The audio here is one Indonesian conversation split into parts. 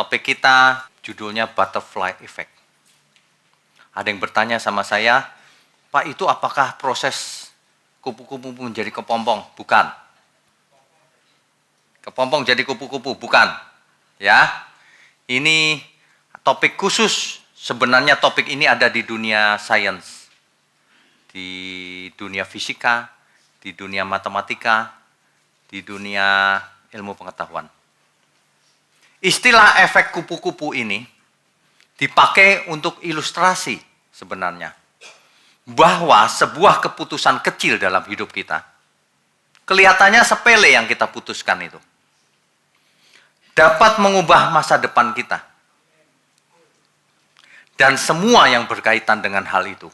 Topik kita judulnya Butterfly Effect. Ada yang bertanya sama saya, Pak, itu apakah proses kupu-kupu menjadi kepompong? Bukan. Kepompong jadi kupu-kupu? Bukan. Ya, ini topik khusus. Sebenarnya topik ini ada di dunia sains, di dunia fisika, di dunia matematika, di dunia ilmu pengetahuan. Istilah efek kupu-kupu ini dipakai untuk ilustrasi sebenarnya bahwa sebuah keputusan kecil dalam hidup kita, kelihatannya sepele yang kita putuskan itu, dapat mengubah masa depan kita. Dan semua yang berkaitan dengan hal itu.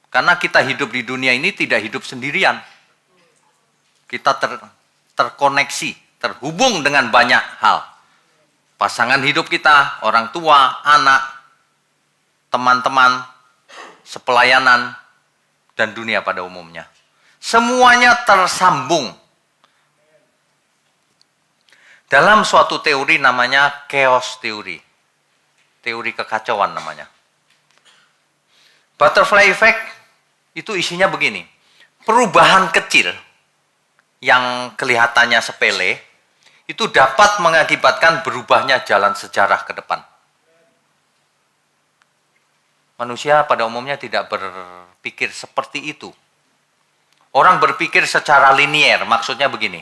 Karena kita hidup di dunia ini tidak hidup sendirian. Kita terkoneksi, terhubung dengan banyak hal. Pasangan hidup kita, orang tua, anak, teman-teman, sepelayanan, dan dunia pada umumnya. Semuanya tersambung. Dalam suatu teori namanya chaos theory. Teori kekacauan namanya. Butterfly effect itu isinya begini. Perubahan kecil yang kelihatannya sepele, itu dapat mengakibatkan berubahnya jalan sejarah ke depan. Manusia pada umumnya tidak berpikir seperti itu. Orang berpikir secara linier, maksudnya begini.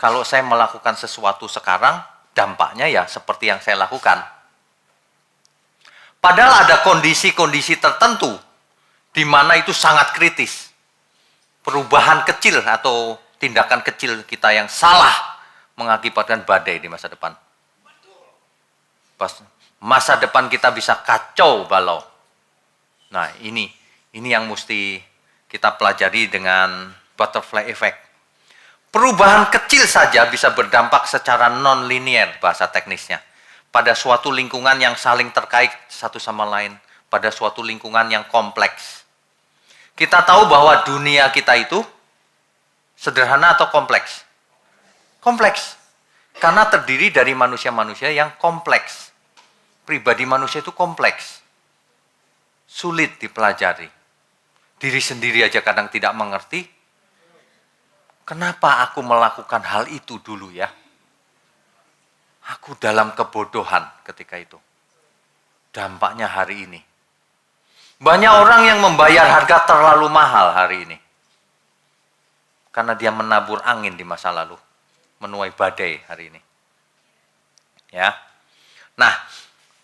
Kalau saya melakukan sesuatu sekarang, dampaknya ya seperti yang saya lakukan. Padahal ada kondisi-kondisi tertentu di mana itu sangat kritis. Perubahan kecil atau tindakan kecil kita yang salah mengakibatkan badai di masa depan. Masa depan kita bisa kacau balau. Nah, ini yang mesti kita pelajari dengan butterfly effect. Perubahan kecil saja bisa berdampak secara non-linear, bahasa teknisnya, pada suatu lingkungan yang saling terkait satu sama lain, pada suatu lingkungan yang kompleks. Kita tahu bahwa dunia kita itu sederhana atau kompleks? Kompleks. Karena terdiri dari manusia-manusia yang kompleks. Pribadi manusia itu kompleks. Sulit dipelajari. Diri sendiri aja kadang tidak mengerti. Kenapa aku melakukan hal itu dulu ya? Aku dalam kebodohan ketika itu. Dampaknya hari ini. Banyak orang yang membayar harga terlalu mahal hari ini. Karena dia menabur angin di masa lalu. Menuai badai hari ini. Ya. Nah,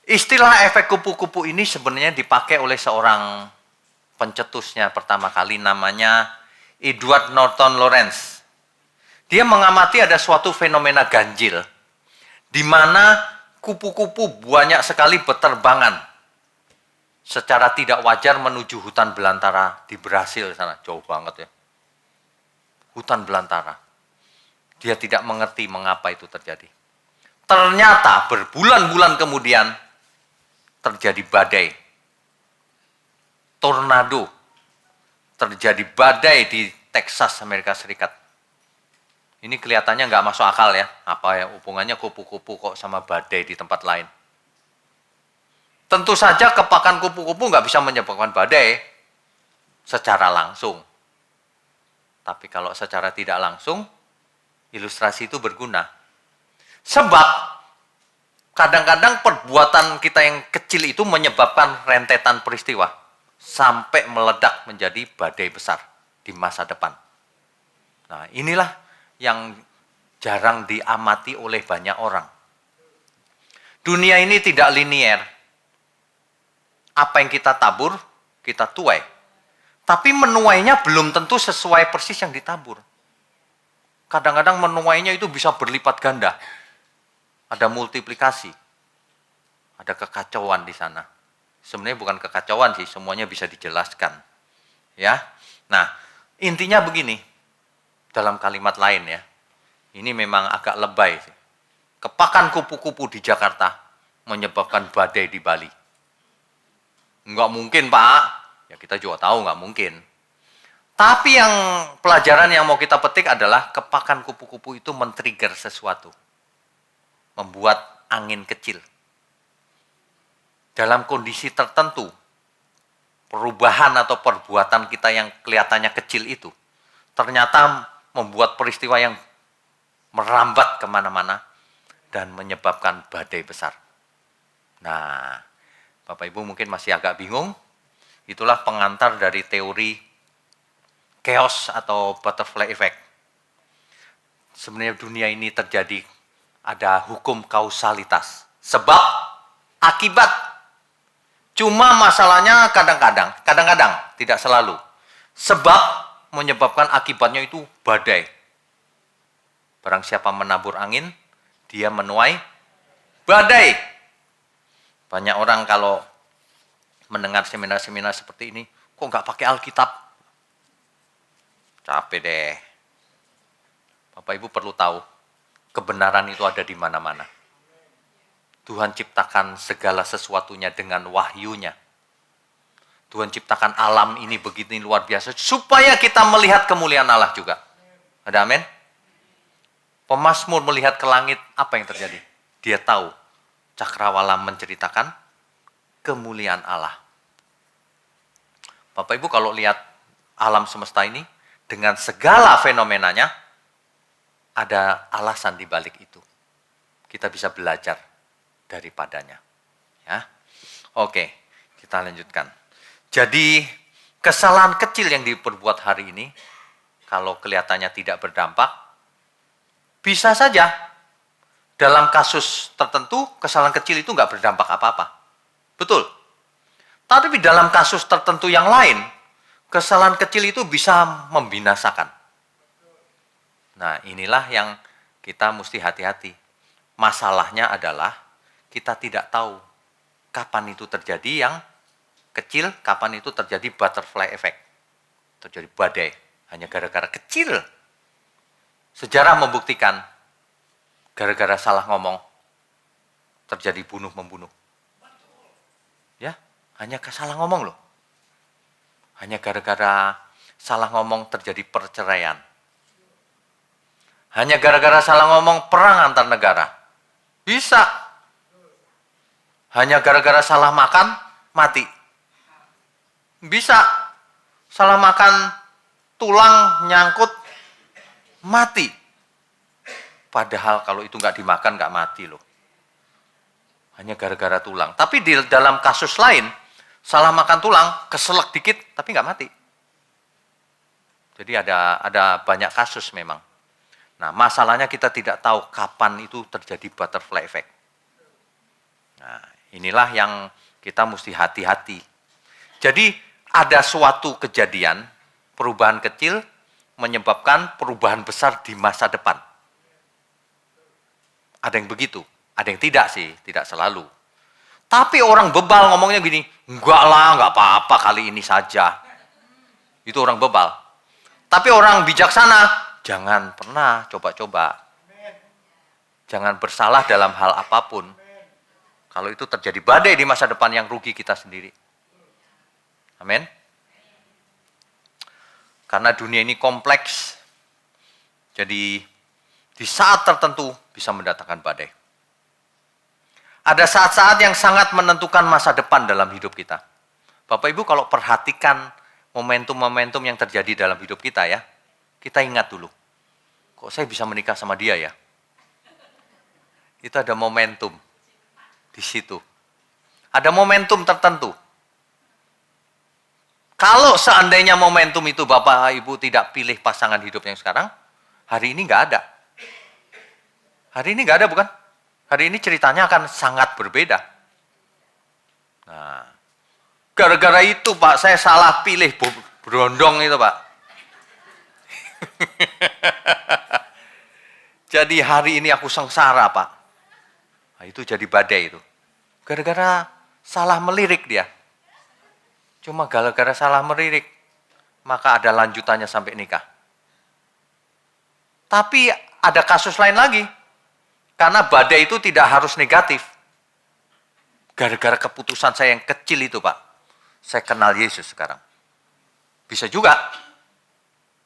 istilah efek kupu-kupu ini sebenarnya dipakai oleh seorang pencetusnya pertama kali, namanya Edward Norton Lawrence. Dia mengamati ada suatu fenomena ganjil di mana kupu-kupu banyak sekali berterbangan secara tidak wajar menuju hutan belantara di Brasil sana, jauh banget ya. Hutan belantara. Dia tidak mengerti mengapa itu terjadi. Ternyata berbulan-bulan kemudian terjadi badai. Tornado. Terjadi badai di Texas, Amerika Serikat. Ini kelihatannya nggak masuk akal ya. Apa ya hubungannya kupu-kupu kok sama badai di tempat lain. Tentu saja kepakan kupu-kupu nggak bisa menyebabkan badai secara langsung. Tapi kalau secara tidak langsung, ilustrasi itu berguna. Sebab kadang-kadang perbuatan kita yang kecil itu menyebabkan rentetan peristiwa sampai meledak menjadi badai besar di masa depan. Nah, inilah yang jarang diamati oleh banyak orang. Dunia ini tidak linier. Apa yang kita tabur, kita tuai. Tapi menuainya belum tentu sesuai persis yang ditabur. Kadang-kadang menuainya itu bisa berlipat ganda. Ada multiplikasi. Ada kekacauan di sana. Sebenarnya bukan kekacauan sih, semuanya bisa dijelaskan. Ya. Nah, intinya begini. Dalam kalimat lain ya. Ini memang agak lebay sih. Kepakan kupu-kupu di Jakarta menyebabkan badai di Bali. Enggak mungkin, Pak. Ya kita juga tahu enggak mungkin. Tapi yang pelajaran yang mau kita petik adalah kepakan kupu-kupu itu men-trigger sesuatu. Membuat angin kecil dalam kondisi tertentu, perubahan atau perbuatan kita yang kelihatannya kecil itu, ternyata membuat peristiwa yang merambat kemana-mana dan menyebabkan badai besar. Nah, Bapak Ibu mungkin masih agak bingung, itulah pengantar dari teori chaos atau butterfly effect. Sebenarnya dunia ini terjadi, ada hukum kausalitas. Sebab, akibat. Cuma masalahnya kadang-kadang, tidak selalu. Sebab menyebabkan akibatnya itu badai. Barang siapa menabur angin, dia menuai badai. Banyak orang kalau mendengar seminar-seminar seperti ini, kok nggak pakai Alkitab? Capek deh. Bapak Ibu perlu tahu, kebenaran itu ada di mana-mana. Tuhan ciptakan segala sesuatunya dengan wahyunya. Tuhan ciptakan alam ini begitu luar biasa, supaya kita melihat kemuliaan Allah juga. Ada amin? Pemazmur melihat ke langit, apa yang terjadi? Dia tahu, cakrawala menceritakan kemuliaan Allah. Bapak Ibu kalau lihat alam semesta ini, dengan segala fenomenanya, ada alasan di balik itu. Kita bisa belajar daripadanya. Ya. Oke, kita lanjutkan. Jadi, kesalahan kecil yang diperbuat hari ini, kalau kelihatannya tidak berdampak, bisa saja dalam kasus tertentu, kesalahan kecil itu nggak berdampak apa-apa. Betul. Tapi dalam kasus tertentu yang lain, kesalahan kecil itu bisa membinasakan. Nah, inilah yang kita mesti hati-hati. Masalahnya adalah kita tidak tahu kapan itu terjadi yang kecil, kapan itu terjadi butterfly effect. Terjadi badai, hanya gara-gara kecil. Sejarah membuktikan, gara-gara salah ngomong, terjadi bunuh-membunuh. Ya, hanya salah ngomong loh. Hanya gara-gara salah ngomong terjadi perceraian. Hanya gara-gara salah ngomong perang antar negara. Bisa. Hanya gara-gara salah makan, mati. Bisa. Salah makan, tulang nyangkut, mati. Padahal kalau itu nggak dimakan, nggak mati loh. Hanya gara-gara tulang. Tapi di dalam kasus lain, salah makan tulang, keselak dikit, tapi nggak mati. Jadi ada banyak kasus memang. Nah, masalahnya kita tidak tahu kapan itu terjadi butterfly effect. Nah, inilah yang kita mesti hati-hati. Jadi, ada suatu kejadian, perubahan kecil, menyebabkan perubahan besar di masa depan. Ada yang begitu, ada yang tidak sih, tidak selalu. Tapi orang bebal ngomongnya gini, enggak lah, enggak apa-apa kali ini saja. Itu orang bebal. Tapi orang bijaksana, jangan pernah coba-coba. Jangan bersalah dalam hal apapun. Kalau itu terjadi badai di masa depan yang rugi kita sendiri. Amin. Karena dunia ini kompleks. Jadi di saat tertentu bisa mendatangkan badai. Ada saat-saat yang sangat menentukan masa depan dalam hidup kita. Bapak Ibu kalau perhatikan momentum-momentum yang terjadi dalam hidup kita ya, kita ingat dulu. Kok saya bisa menikah sama dia ya? Itu ada momentum di situ. Ada momentum tertentu. Kalau seandainya momentum itu Bapak Ibu tidak pilih pasangan hidup yang sekarang, hari ini nggak ada. Hari ini nggak ada bukan? Hari ini ceritanya akan sangat berbeda. Nah, gara-gara itu Pak, saya salah pilih berondong itu Pak. Jadi hari ini aku sengsara Pak. Nah, itu jadi badai itu. Gara-gara salah melirik dia. Cuma gara-gara salah melirik, maka ada lanjutannya sampai nikah. Tapi ada kasus lain lagi. Karena badai itu tidak harus negatif. Gara-gara keputusan saya yang kecil itu Pak, saya kenal Yesus sekarang. Bisa juga.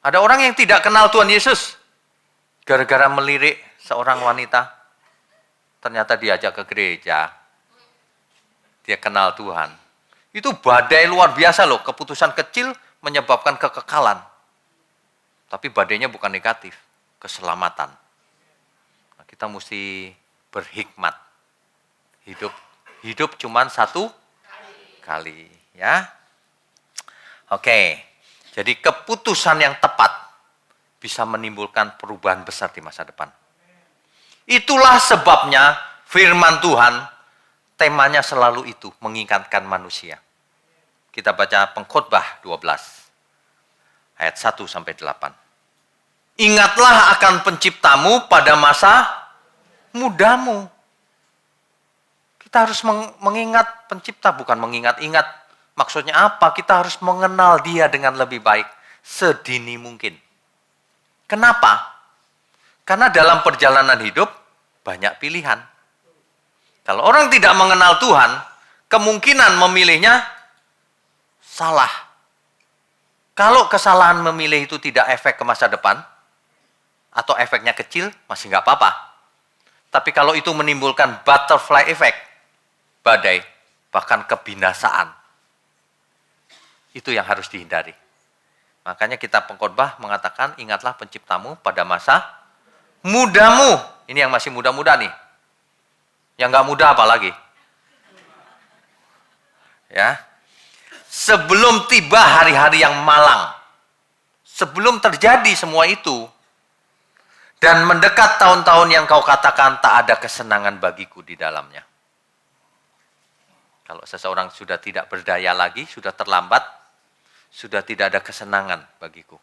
Ada orang yang tidak kenal Tuhan Yesus. Gara-gara melirik seorang wanita, ternyata diajak ke gereja. dia kenal Tuhan. Itu badai luar biasa loh, keputusan kecil menyebabkan kekekalan. Tapi badainya bukan negatif, keselamatan. Nah, kita mesti berhikmat. Hidup cuman satu kali, ya. Oke, jadi keputusan yang tepat bisa menimbulkan perubahan besar di masa depan. Itulah sebabnya firman Tuhan, temanya selalu itu, mengingatkan manusia. Kita baca Pengkhotbah 12, ayat 1-8. Ingatlah akan penciptamu pada masa mudamu. Kita harus mengingat pencipta, bukan mengingat-ingat. Maksudnya apa? Kita harus mengenal dia dengan lebih baik sedini mungkin. Kenapa? Karena dalam perjalanan hidup banyak pilihan. Kalau orang tidak mengenal Tuhan, kemungkinan memilihnya salah. Kalau kesalahan memilih itu tidak efek ke masa depan, atau efeknya kecil, masih nggak apa-apa. Tapi kalau itu menimbulkan butterfly effect, badai, bahkan kebinasaan, itu yang harus dihindari. Makanya kitab Pengkhotbah mengatakan, ingatlah penciptamu pada masa mudamu. Ini yang masih muda-muda nih. Yang nggak muda apalagi. Ya. Sebelum tiba hari-hari yang malang. Sebelum terjadi semua itu. Dan mendekat tahun-tahun yang kau katakan tak ada kesenangan bagiku di dalamnya. Kalau seseorang sudah tidak berdaya lagi, sudah terlambat, sudah tidak ada kesenangan bagiku.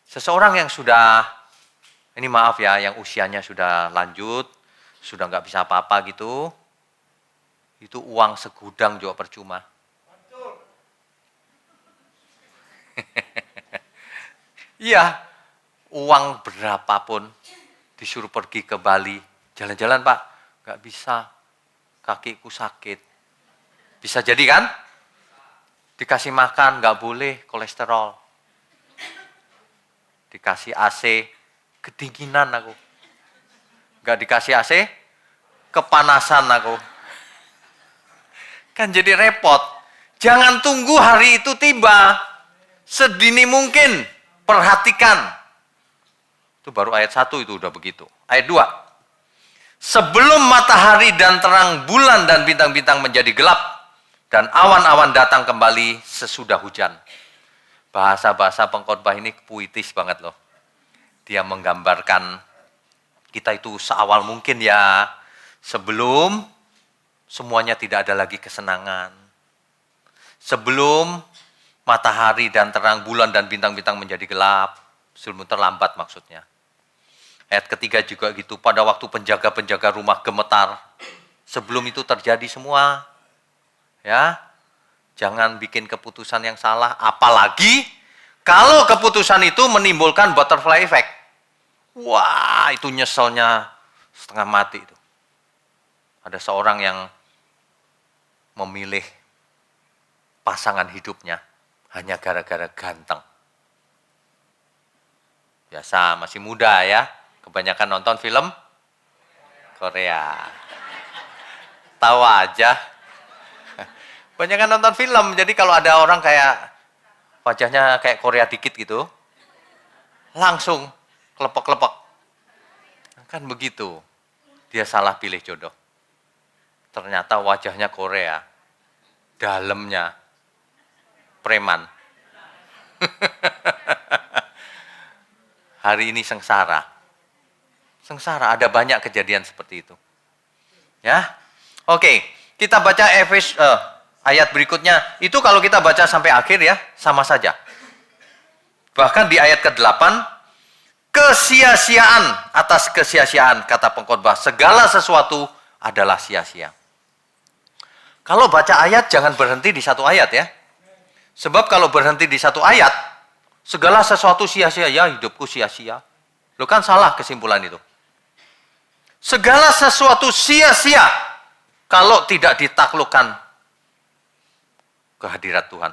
Seseorang yang sudah, ini maaf ya, yang usianya sudah lanjut, sudah nggak bisa apa-apa gitu, itu uang segudang juga percuma. Iya, uang berapapun disuruh pergi ke Bali, jalan-jalan Pak, nggak bisa, kakiku sakit. Bisa jadi kan? Dikasih makan, nggak boleh, kolesterol. Dikasih AC, kedinginan aku. Nggak dikasih AC, kepanasan aku. Kan jadi repot. Jangan tunggu hari itu tiba. Sedini mungkin, perhatikan. Itu baru ayat 1 itu udah begitu. Ayat 2. Sebelum matahari dan terang bulan dan bintang-bintang menjadi gelap, dan awan-awan datang kembali sesudah hujan. Bahasa-bahasa Pengkhotbah ini puitis banget loh. Dia menggambarkan kita itu seawal mungkin ya. Sebelum semuanya tidak ada lagi kesenangan. Sebelum matahari dan terang bulan dan bintang-bintang menjadi gelap. Sebelum terlambat maksudnya. Ayat ketiga juga gitu. Pada waktu penjaga-penjaga rumah gemetar. Sebelum itu terjadi semua. Ya, jangan bikin keputusan yang salah. Apalagi kalau keputusan itu menimbulkan butterfly effect. Wah, itu nyeselnya setengah mati itu. Ada seorang yang memilih pasangan hidupnya hanya gara-gara ganteng. Biasa, masih muda ya. Kebanyakan nonton film Korea. Tahu aja. Banyak kan nonton film, jadi kalau ada orang kayak wajahnya kayak Korea dikit gitu, langsung kelepek-kelepek. Kan begitu, dia salah pilih jodoh. Ternyata wajahnya Korea, dalamnya preman. Hari ini sengsara. Sengsara, ada banyak kejadian seperti itu. Ya, oke, kita baca ayat berikutnya, itu kalau kita baca sampai akhir ya, sama saja. Bahkan di ayat ke-8, kesia-siaan atas kesia-siaan, kata Pengkhotbah, segala sesuatu adalah sia-sia. Kalau baca ayat, jangan berhenti di satu ayat ya. Sebab kalau berhenti di satu ayat, segala sesuatu sia-sia, ya hidupku sia-sia. Loh kan salah kesimpulan itu. Segala sesuatu sia-sia kalau tidak ditaklukkan kehadirat Tuhan.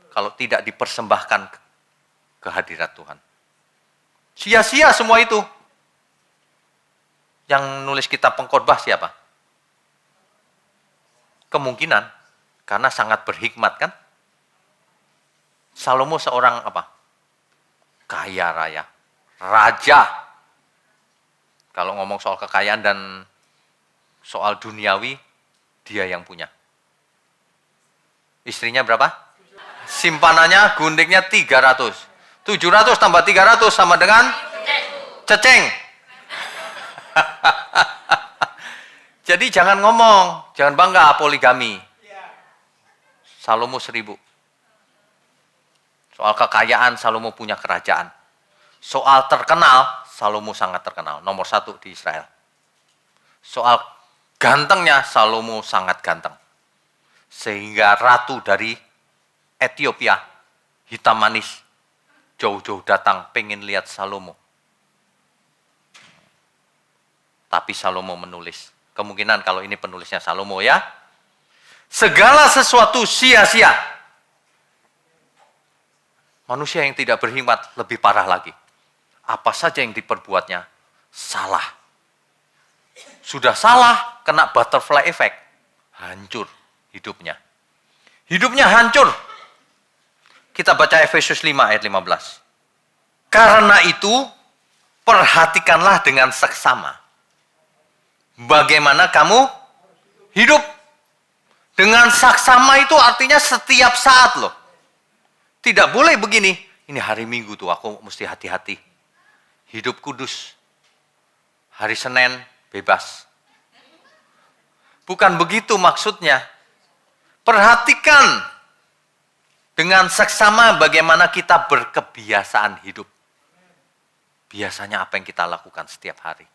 Kalau tidak dipersembahkan kehadirat Tuhan. Sia-sia semua itu. Yang nulis kitab Pengkhotbah siapa? Kemungkinan, karena sangat berhikmat kan. Salomo seorang apa? Kaya raya. Raja. Kalau ngomong soal kekayaan dan soal duniawi, dia yang punya. Istrinya berapa? Simpanannya, gundiknya 300. 700 tambah 300 sama dengan ceceng. Jadi jangan ngomong, jangan bangga poligami. Salomo 1000. Soal kekayaan, Salomo punya kerajaan. Soal terkenal, Salomo sangat terkenal. Nomor 1 di Israel. Soal gantengnya, Salomo sangat ganteng. Sehingga ratu dari Ethiopia, hitam manis, jauh-jauh datang pengen lihat Salomo. Tapi Salomo menulis. Kemungkinan kalau ini penulisnya Salomo ya. Segala sesuatu sia-sia. Manusia yang tidak berhikmat lebih parah lagi. Apa saja yang diperbuatnya salah. Sudah salah, kena butterfly effect. Hancur hidupnya. Hidupnya hancur. Kita baca Efesus 5 ayat 15. Karena itu, perhatikanlah dengan seksama. Bagaimana kamu hidup? Dengan saksama itu artinya setiap saat loh. Tidak boleh begini. Ini hari Minggu tuh aku mesti hati-hati. Hidup kudus. Hari Senin bebas. Bukan begitu maksudnya. Perhatikan dengan seksama bagaimana kita berkebiasaan hidup. Biasanya apa yang kita lakukan setiap hari.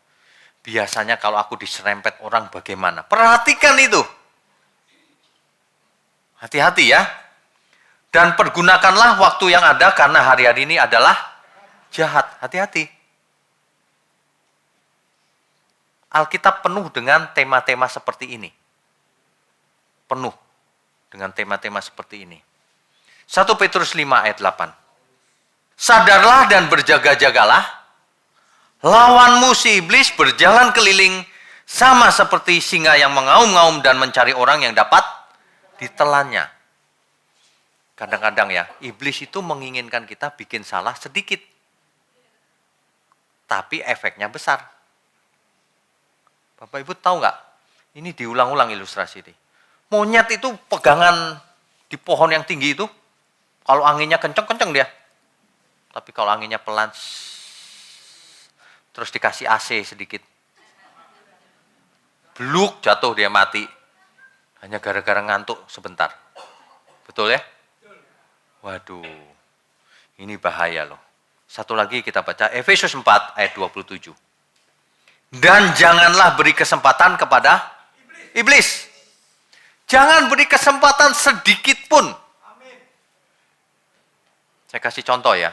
Biasanya kalau aku diserempet orang bagaimana? Perhatikan itu. Hati-hati ya. Dan pergunakanlah waktu yang ada karena hari-hari ini adalah jahat. Hati-hati. Alkitab penuh dengan tema-tema seperti ini. Penuh dengan tema-tema seperti ini. 1 Petrus 5 ayat 8. Sadarlah dan berjaga-jagalah. Lawanmu si iblis berjalan keliling sama seperti singa yang mengaum-ngaum dan mencari orang yang dapat ditelannya. Kadang-kadang ya, iblis itu menginginkan kita bikin salah sedikit. Tapi efeknya besar. Bapak Ibu tahu nggak? Ini diulang-ulang ilustrasi ini. Monyet itu pegangan di pohon yang tinggi itu, kalau anginnya kenceng-kenceng dia. Tapi kalau anginnya pelan, terus dikasih AC sedikit. Bluk, jatuh dia mati. Hanya gara-gara ngantuk sebentar. Betul ya? Waduh, ini bahaya loh. Satu lagi kita baca, Efesus 4 ayat 27. Dan janganlah beri kesempatan kepada iblis. Jangan beri kesempatan sedikit pun. Saya kasih contoh ya.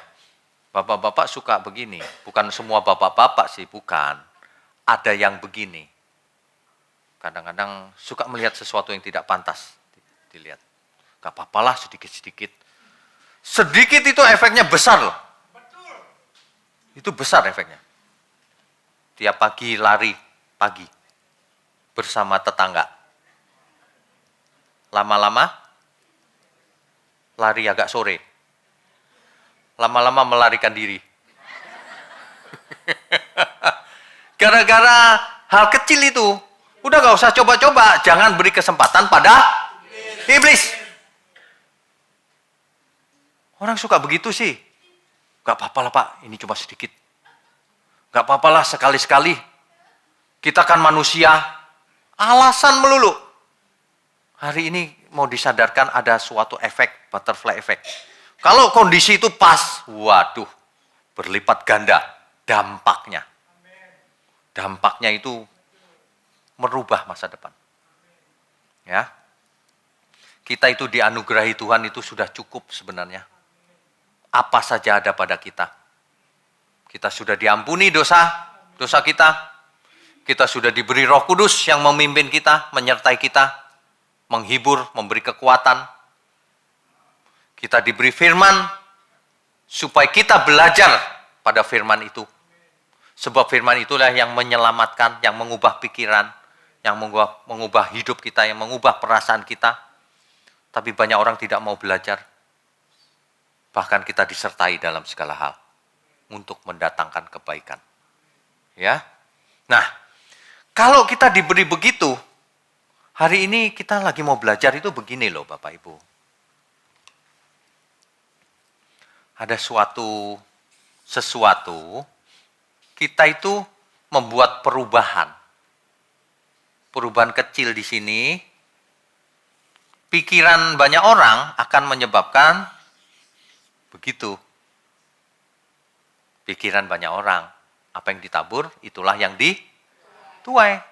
Bapak-bapak suka begini. Bukan semua bapak-bapak sih, bukan. Ada yang begini. Kadang-kadang suka melihat sesuatu yang tidak pantas dilihat. Gak apa-apalah sedikit-sedikit. Sedikit itu efeknya besar loh. Itu besar efeknya. Tiap pagi lari pagi bersama tetangga. Lama-lama lari agak sore. Lama-lama melarikan diri. Gara-gara hal kecil itu, udah gak usah coba-coba, jangan beri kesempatan pada iblis. Orang suka begitu sih. Gak apa-apa lah Pak, ini cuma sedikit. Gak apa-apa lah sekali-sekali. Kita kan manusia. Alasan melulu. Hari ini mau disadarkan ada suatu efek, butterfly effect. Kalau kondisi itu pas, waduh, berlipat ganda dampaknya. Dampaknya itu merubah masa depan. Ya. Kita itu dianugerahi Tuhan itu sudah cukup sebenarnya. Apa saja ada pada kita. Kita sudah diampuni dosa kita. Kita sudah diberi Roh Kudus yang memimpin kita, menyertai kita, menghibur, memberi kekuatan. Kita diberi firman, supaya kita belajar pada firman itu. Sebab firman itulah yang menyelamatkan, yang mengubah pikiran, yang mengubah hidup kita, yang mengubah perasaan kita. Tapi banyak orang tidak mau belajar. Bahkan kita disertai dalam segala hal untuk mendatangkan kebaikan. Ya. Nah, kalau kita diberi begitu, hari ini kita lagi mau belajar itu begini loh Bapak Ibu. Ada sesuatu, kita itu membuat perubahan. Perubahan kecil di sini, pikiran banyak orang akan menyebabkan begitu. Pikiran banyak orang, apa yang ditabur, itulah yang dituai.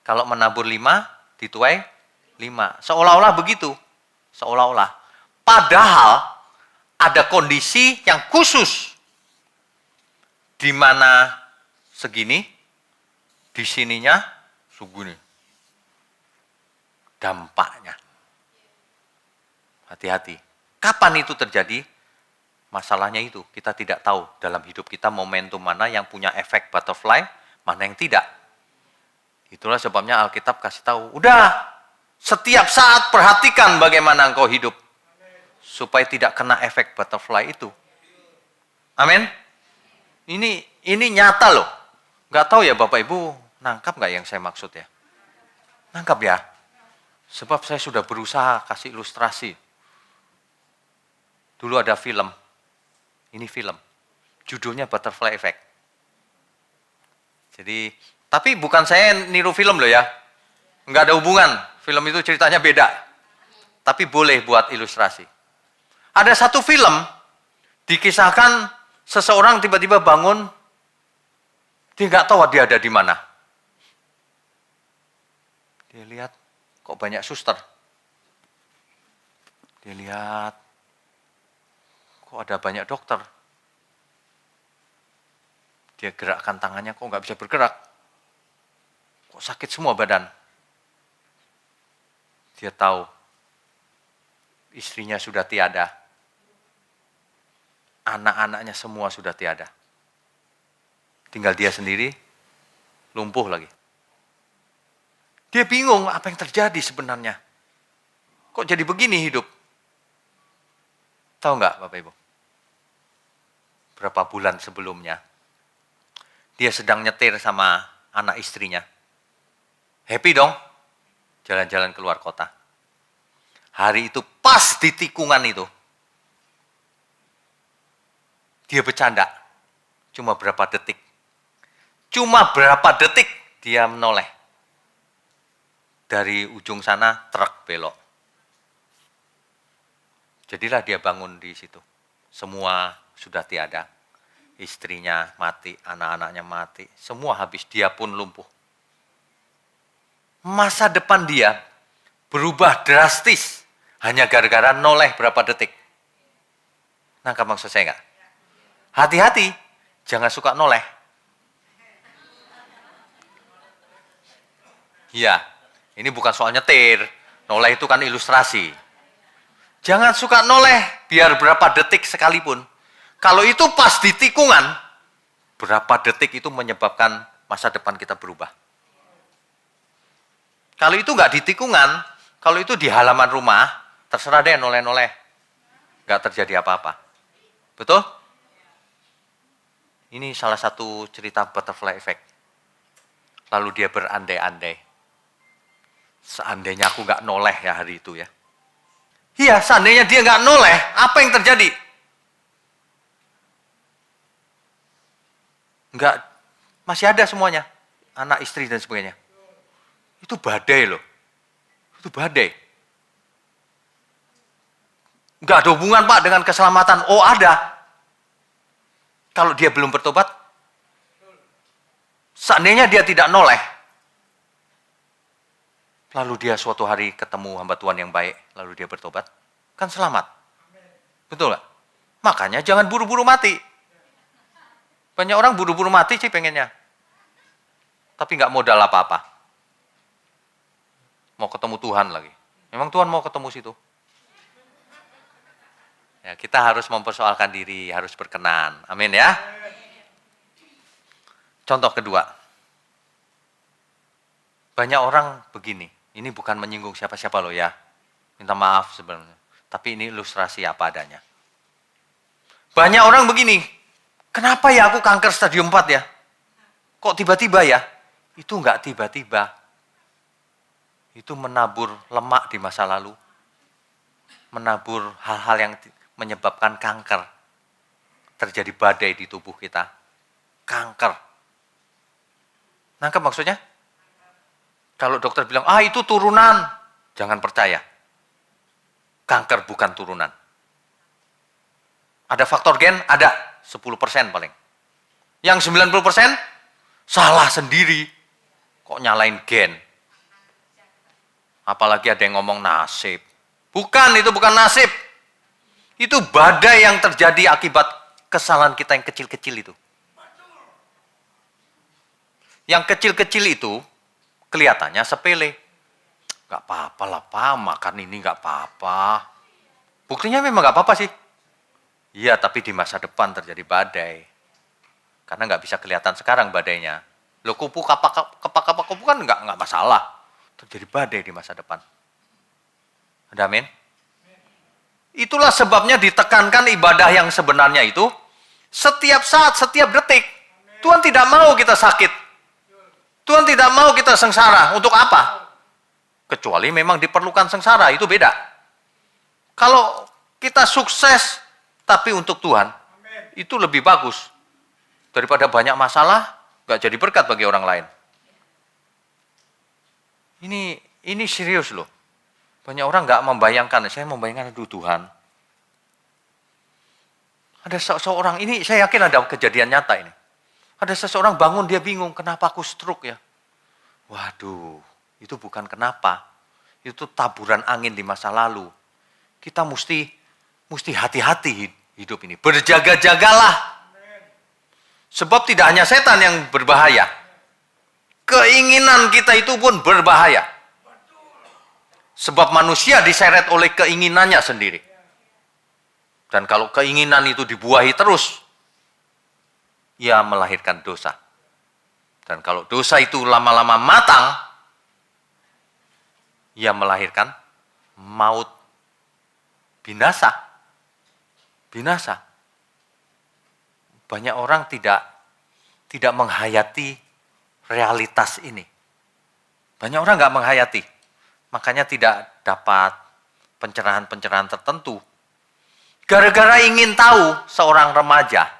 Kalau menabur 5, dituai 5. Seolah-olah begitu. Seolah-olah. Padahal ada kondisi yang khusus. Di mana segini, di sininya segini. Dampaknya. Hati-hati. Kapan itu terjadi? Masalahnya itu, kita tidak tahu dalam hidup kita momentum mana yang punya efek butterfly, mana yang tidak. Itulah sebabnya Alkitab kasih tahu, udah, setiap saat perhatikan bagaimana engkau hidup. Supaya tidak kena efek butterfly itu. Amin. Ini nyata loh. Nggak tahu ya Bapak Ibu, nangkap nggak yang saya maksud ya? Nangkap ya? Sebab saya sudah berusaha kasih ilustrasi. Dulu ada film. Ini film. Judulnya Butterfly Effect. Jadi, tapi bukan saya niru film loh ya. Nggak ada hubungan. Film itu ceritanya beda. Tapi boleh buat ilustrasi. Ada satu film, dikisahkan seseorang tiba-tiba bangun, dia nggak tahu dia ada di mana. Dia lihat, kok banyak suster. Dia lihat, kok ada banyak dokter. Dia gerakkan tangannya, kok nggak bisa bergerak. Kok sakit semua badan. Dia tahu, istrinya sudah tiada. Anak-anaknya semua sudah tiada. Tinggal dia sendiri, lumpuh lagi. Dia bingung apa yang terjadi sebenarnya. Kok jadi begini hidup? Tahu nggak Bapak Ibu? Berapa bulan sebelumnya, dia sedang nyetir sama anak istrinya. Happy dong, jalan-jalan keluar kota. Hari itu pas di tikungan itu, dia bercanda, cuma berapa detik. Cuma berapa detik dia menoleh. Dari ujung sana truk belok. Jadilah dia bangun di situ. Semua sudah tiada. Istrinya mati, anak-anaknya mati. Semua habis, dia pun lumpuh. Masa depan dia berubah drastis. Hanya gara-gara noleh berapa detik. Nangkap maksud saya enggak? Hati-hati, jangan suka noleh. Iya, ini bukan soal nyetir. Noleh itu kan ilustrasi. Jangan suka noleh, biar berapa detik sekalipun. Kalau itu pas di tikungan, berapa detik itu menyebabkan masa depan kita berubah. Kalau itu nggak di tikungan, kalau itu di halaman rumah, terserah deh noleh-noleh. Nggak terjadi apa-apa. Betul? Ini salah satu cerita butterfly effect. Lalu dia berandai-andai. Seandainya aku nggak noleh ya hari itu ya. Iya, seandainya dia nggak noleh, apa yang terjadi? Nggak, masih ada semuanya. Anak, istri, dan sebagainya. Itu badai loh. Itu badai. Nggak ada hubungan Pak dengan keselamatan. Oh ada. Kalau dia belum bertobat, seandainya dia tidak noleh, lalu dia suatu hari ketemu hamba Tuhan yang baik, lalu dia bertobat, kan selamat. Betul nggak? Makanya jangan buru-buru mati. Banyak orang buru-buru mati sih pengennya. Tapi nggak modal apa-apa. Mau ketemu Tuhan lagi. Memang Tuhan mau ketemu situ. Ya, kita harus mempersoalkan diri, harus berkenan. Amin ya. Contoh kedua. Banyak orang begini, ini bukan menyinggung siapa-siapa loh ya. Minta maaf sebenarnya. Tapi ini ilustrasi apa adanya. Banyak orang begini, kenapa ya aku kanker stadium 4 ya? Kok tiba-tiba ya? Itu enggak tiba-tiba. Itu menabur lemak di masa lalu. Menabur hal-hal yang menyebabkan kanker. Terjadi badai di tubuh kita. Kanker. Nangkep maksudnya? Kalau dokter bilang, itu turunan. Jangan percaya. Kanker bukan turunan. Ada faktor gen? Ada. 10% paling. Yang 90% salah sendiri. Kok nyalain gen? Apalagi ada yang ngomong nasib. Bukan, itu bukan nasib. Itu badai yang terjadi akibat kesalahan kita yang kecil-kecil itu. Yang kecil-kecil itu kelihatannya sepele. Gak apa-apa lah Pak, makan ini gak apa-apa. Buktinya memang gak apa-apa sih. Iya, tapi di masa depan terjadi badai. Karena gak bisa kelihatan sekarang badainya. Loh kupu kapak kupu kan gak masalah. Terjadi badai di masa depan. Ada amin? Itulah sebabnya ditekankan ibadah yang sebenarnya itu setiap saat, setiap detik. Tuhan tidak mau kita sakit. Tuhan tidak mau kita sengsara. Untuk apa? Kecuali memang diperlukan sengsara, itu beda. Kalau kita sukses, tapi untuk Tuhan, itu lebih bagus. Daripada banyak masalah, gak jadi berkat bagi orang lain. Ini serius loh. Banyak orang gak membayangkan, saya membayangkan, aduh Tuhan. Ada seseorang, ini saya yakin ada kejadian nyata ini. Ada seseorang bangun, dia bingung, kenapa aku stroke ya? Waduh, itu bukan kenapa. Itu taburan angin di masa lalu. Kita mesti hati-hati hidup ini. Berjaga-jagalah. Sebab tidak hanya setan yang berbahaya. Keinginan kita itu pun berbahaya. Sebab manusia diseret oleh keinginannya sendiri. Dan kalau keinginan itu dibuahi terus, ia melahirkan dosa. Dan kalau dosa itu lama-lama matang, ia melahirkan maut, binasa. Binasa. Banyak orang tidak menghayati realitas ini. Banyak orang nggak menghayati. Makanya tidak dapat pencerahan-pencerahan tertentu. Gara-gara ingin tahu seorang remaja.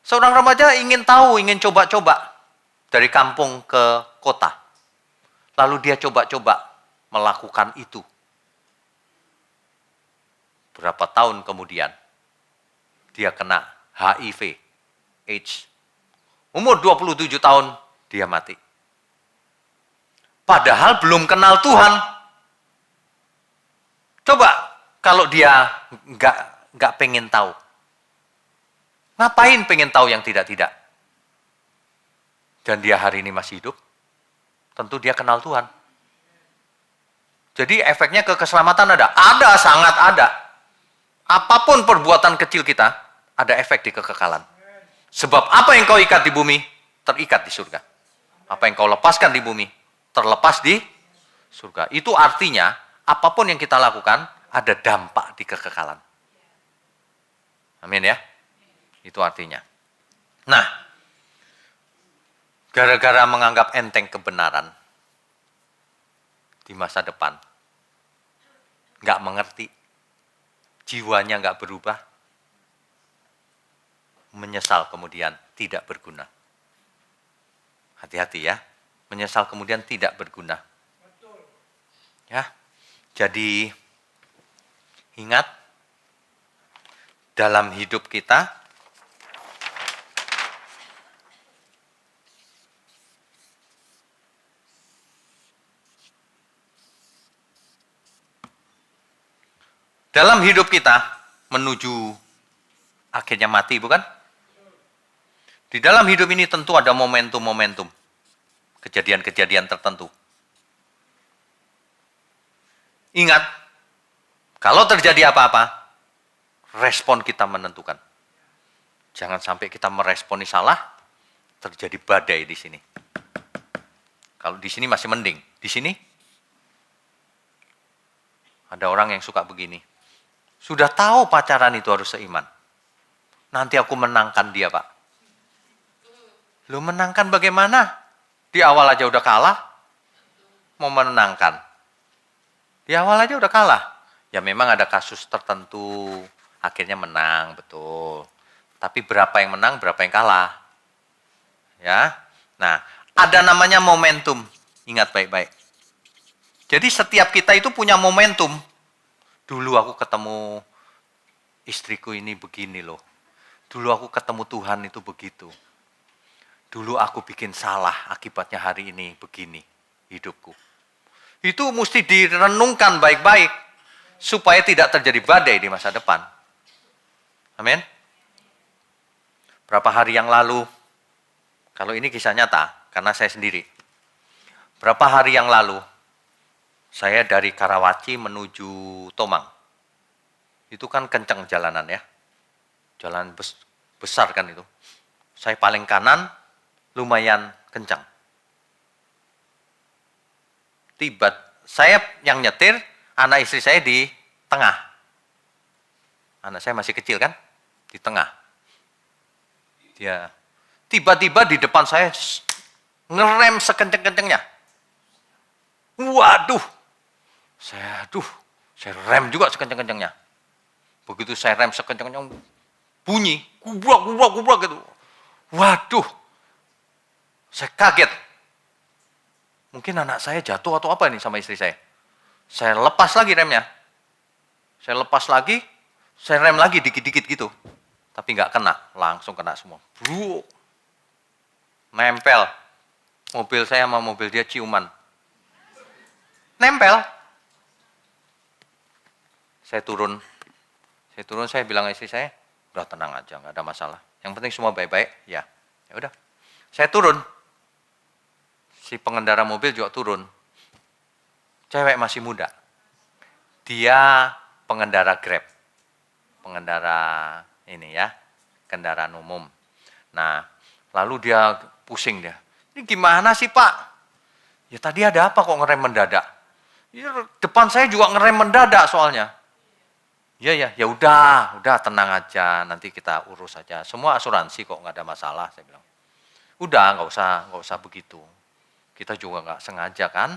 Seorang remaja ingin tahu, ingin coba-coba. Dari kampung ke kota. Lalu dia coba-coba melakukan itu. Berapa tahun kemudian, dia kena HIV, AIDS. Umur 27 tahun, dia mati. Padahal belum kenal Tuhan. Coba kalau dia nggak pengen tahu. Ngapain pengen tahu yang tidak-tidak? Dan dia hari ini masih hidup, tentu dia kenal Tuhan. Jadi efeknya ke keselamatan ada? Ada, sangat ada. Apapun perbuatan kecil kita, ada efek di kekekalan. Sebab apa yang kau ikat di bumi, terikat di surga. Apa yang kau lepaskan di bumi, terlepas di surga. Itu artinya, apapun yang kita lakukan, ada dampak di kekekalan. Amin ya? Itu artinya. Nah, gara-gara menganggap enteng kebenaran di masa depan, nggak mengerti, jiwanya nggak berubah, menyesal kemudian tidak berguna. Hati-hati ya, menyesal kemudian tidak berguna. Ya, jadi ingat dalam hidup kita. Dalam hidup kita menuju akhirnya mati, bukan? Di dalam hidup ini tentu ada momentum-momentum, kejadian-kejadian tertentu. Ingat, kalau terjadi apa-apa, respon kita menentukan. Jangan sampai kita meresponi salah, terjadi badai di sini. Kalau di sini masih mending. Di sini ada orang yang suka begini. Sudah tahu pacaran itu harus seiman. Nanti aku menangkan dia, Pak. Lu menangkan bagaimana? Di awal aja udah kalah. Mau menangkan. Di awal aja udah kalah. Ya memang ada kasus tertentu. Akhirnya menang, betul. Tapi berapa yang menang, berapa yang kalah. Ya. Nah, ada namanya momentum. Ingat baik-baik. Jadi setiap kita itu punya momentum. Dulu aku ketemu istriku ini begini loh. Dulu aku ketemu Tuhan itu begitu. Dulu aku bikin salah, akibatnya hari ini begini hidupku. Itu mesti direnungkan baik-baik. Supaya tidak terjadi badai di masa depan. Amin. Berapa hari yang lalu, kalau ini kisah nyata, karena saya sendiri. Berapa hari yang lalu, saya dari Karawaci menuju Tomang. Itu kan kencang jalanan ya. Jalan besar kan itu. Saya paling kanan, lumayan kencang. Tiba, saya yang nyetir, anak istri saya di tengah. Anak saya masih kecil kan, di tengah. Dia tiba-tiba di depan saya ngerem sekenceng-kencengnya. Waduh, saya rem juga sekenceng-kencengnya. Begitu saya rem sekenceng-kenceng, bunyi, kubrak gitu. Waduh, saya kaget. Mungkin anak saya jatuh atau apa ini sama istri saya. Saya lepas lagi remnya. Saya lepas lagi, saya rem lagi dikit-dikit gitu. Tapi nggak kena, langsung kena semua. Bruk. Nempel. Mobil saya sama mobil dia ciuman. Nempel. Saya turun, saya bilang istri saya, udah tenang aja, nggak ada masalah. Yang penting semua baik-baik, ya. Ya udah. Saya turun. Si pengendara mobil juga turun. Cewek masih muda. Dia pengendara Grab. Pengendara ini ya, kendaraan umum. Nah, lalu dia pusing dia. Ini gimana sih Pak? Ya tadi ada apa kok ngerem mendadak? Ya, depan saya juga ngerem mendadak soalnya. Ya udah tenang aja, nanti kita urus aja. Semua asuransi kok nggak ada masalah, saya bilang. Udah nggak usah begitu. Kita juga nggak sengaja kan?